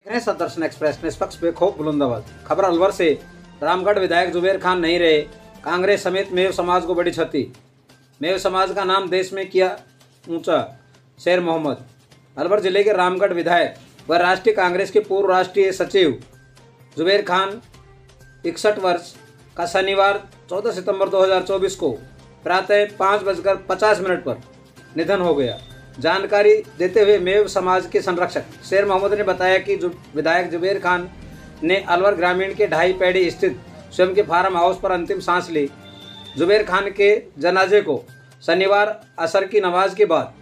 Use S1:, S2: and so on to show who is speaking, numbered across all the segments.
S1: सदर्शन express निष्पक्ष बेखौफ बुलंदाबाद। खबर अलवर से। रामगढ़ विधायक जुबेर खान नहीं रहे, कांग्रेस समेत मेव समाज को बड़ी क्षति। मेव समाज का नाम देश में किया ऊंचा। शेर मोहम्मद। अलवर जिले के रामगढ़ विधायक व राष्ट्रीय कांग्रेस के पूर्व राष्ट्रीय सचिव जुबेर खान 61 वर्ष का शनिवार 14 सितंबर 2024 को प्रातः 5:50 पर निधन हो गया। जानकारी देते हुए मेव समाज के संरक्षक शेर मोहम्मद ने बताया कि विधायक जुबेर खान ने अलवर ग्रामीण के ढाई पैड़ी स्थित स्वयं के फार्म हाउस पर अंतिम सांस ली। जुबेर खान के जनाजे को शनिवार असर की नमाज के बाद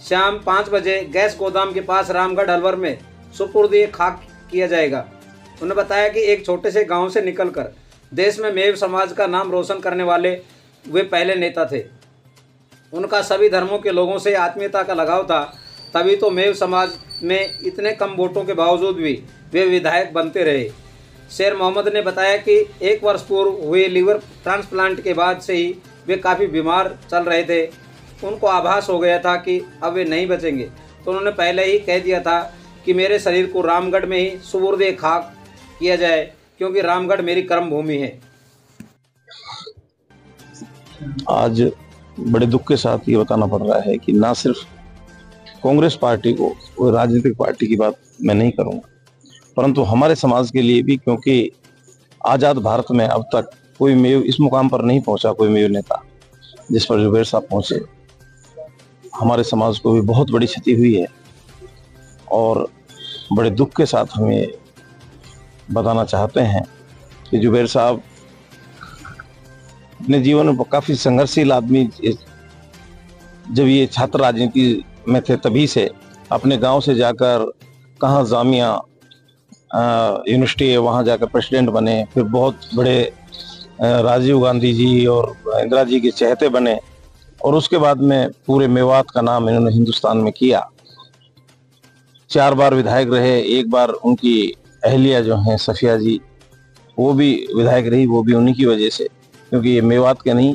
S1: शाम 5 बजे गैस गोदाम के पास रामगढ़ अलवर में सुपुर्द खाक किया जाएगा। उन्होंने बताया कि एक छोटे से गांव से निकलकर देश में मेव समाज का नाम रोशन करने वाले वे पहले नेता थे। उनका सभी धर्मों के लोगों से आत्मीयता का लगाव था, तभी तो मेव समाज में इतने कम वोटों के बावजूद भी वे विधायक बनते रहे। शेर मोहम्मद ने बताया कि 1 वर्ष पूर्व हुए लीवर ट्रांसप्लांट के बाद से ही वे काफ़ी बीमार चल रहे थे। उनको आभास हो गया था कि अब वे नहीं बचेंगे, तो उन्होंने पहले ही कह दिया था कि मेरे शरीर को रामगढ़ में ही सुपुर्द खाक किया जाए, क्योंकि रामगढ़ मेरी कर्म भूमि है।
S2: आज बड़े दुख के साथ ये बताना पड़ रहा है कि ना सिर्फ कांग्रेस पार्टी को, वो राजनीतिक पार्टी की बात मैं नहीं करूंगा, परंतु हमारे समाज के लिए भी, क्योंकि आज़ाद भारत में अब तक कोई मेव इस मुकाम पर नहीं पहुंचा, कोई मेव नेता जिस पर जुबेर साहब पहुंचे। हमारे समाज को भी बहुत बड़ी क्षति हुई है और बड़े दुख के साथ हम ये बताना चाहते हैं कि जुबेर साहब अपने जीवन में काफ़ी संघर्षशील आदमी, जब ये छात्र राजनीति में थे तभी से अपने गांव से जाकर कहाँ जामिया यूनिवर्सिटी है वहाँ जाकर प्रेसिडेंट बने, फिर बहुत बड़े राजीव गांधी जी और इंदिरा जी के चहेते बने और उसके बाद में पूरे मेवात का नाम इन्होंने हिंदुस्तान में किया। 4 बार विधायक रहे, 1 बार उनकी अहलिया जो हैं सफिया जी, वो भी विधायक रही, वो भी उन्हीं की वजह से, क्योंकि ये मेवात के नहीं,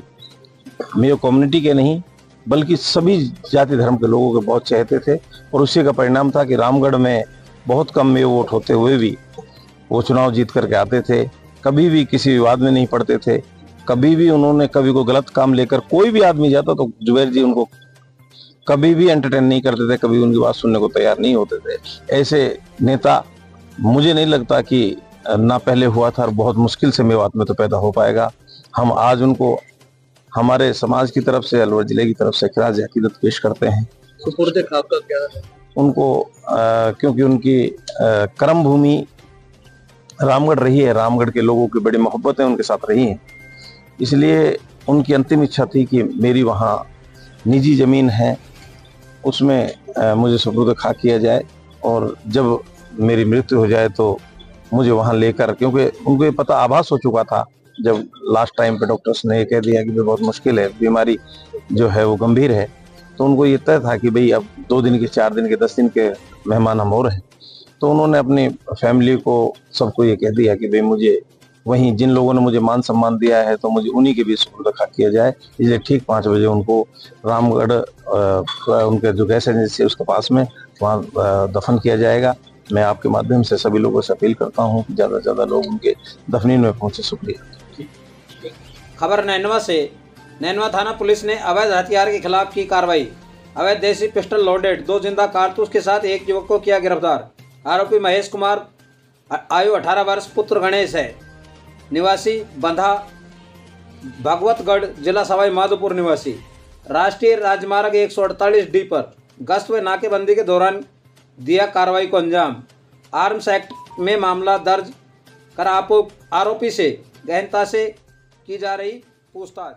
S2: मेव कम्युनिटी के नहीं, बल्कि सभी जाति धर्म के लोगों के बहुत चाहते थे और उसी का परिणाम था कि रामगढ़ में बहुत कम मेव वोट होते हुए भी वो चुनाव जीत करके आते थे। कभी भी किसी विवाद में नहीं पड़ते थे, कभी भी उन्होंने कभी को गलत काम लेकर कोई भी आदमी जाता तो जुबेर जी उनको कभी भी एंटरटेन नहीं करते थे, कभी उनकी बात सुनने को तैयार नहीं होते थे। ऐसे नेता मुझे नहीं लगता कि ना पहले हुआ था और बहुत मुश्किल से मेवात में तो पैदा हो पाएगा। हम आज उनको हमारे समाज की तरफ से, अलवर जिले की तरफ से खिराज अकीदत पेश करते हैं।
S1: सुपुर्द खाक का क्या है?
S2: उनको क्योंकि उनकी कर्म भूमि रामगढ़ रही है, रामगढ़ के लोगों की बड़ी मोहब्बतें उनके साथ रही हैं, इसलिए उनकी अंतिम इच्छा थी कि मेरी वहाँ निजी ज़मीन है, उसमें मुझे सुपुर्द खाक किया जाए और जब मेरी मृत्यु हो जाए तो मुझे वहाँ लेकर, क्योंकि उनको ये पता आभास हो चुका था जब लास्ट टाइम पे डॉक्टर्स ने ये कह दिया कि बहुत मुश्किल है, बीमारी जो है वो गंभीर है, तो उनको ये तय था कि भाई अब 2 दिन के, 4 दिन के, 10 दिन के मेहमान हम और हैं। तो उन्होंने अपनी फैमिली को, सबको ये कह दिया कि भाई मुझे वहीं जिन लोगों ने मुझे मान सम्मान दिया है तो मुझे उन्हीं के भी सुपुर्द खाक किया जाए। इसलिए ठीक 5 बजे उनको रामगढ़ उनके जो गैस एजेंसी है उसके पास में वहाँ दफन किया जाएगा। मैं आपके माध्यम से सभी लोगों से अपील करता हूँ कि ज़्यादा से ज़्यादा लोग उनके दफनीन में पहुँचे। शुक्रिया।
S1: खबर नैनवा से। नैनवा थाना पुलिस ने अवैध हथियार के खिलाफ की कार्रवाई। अवैध देसी पिस्टल लोडेड 2 जिंदा कारतूस के साथ एक युवक को किया गिरफ्तार। आरोपी महेश कुमार, आयु 18 वर्ष, पुत्र गणेश है, निवासी बंधा, भगवतगढ़, जिला सवाई माधोपुर निवासी। राष्ट्रीय राजमार्ग 148D पर गश्त व नाकेबंदी के दौरान दिया कार्रवाई को अंजाम। आर्म्स एक्ट में मामला दर्ज कर आरोपी से गहनता से की जा रही पूछताछ।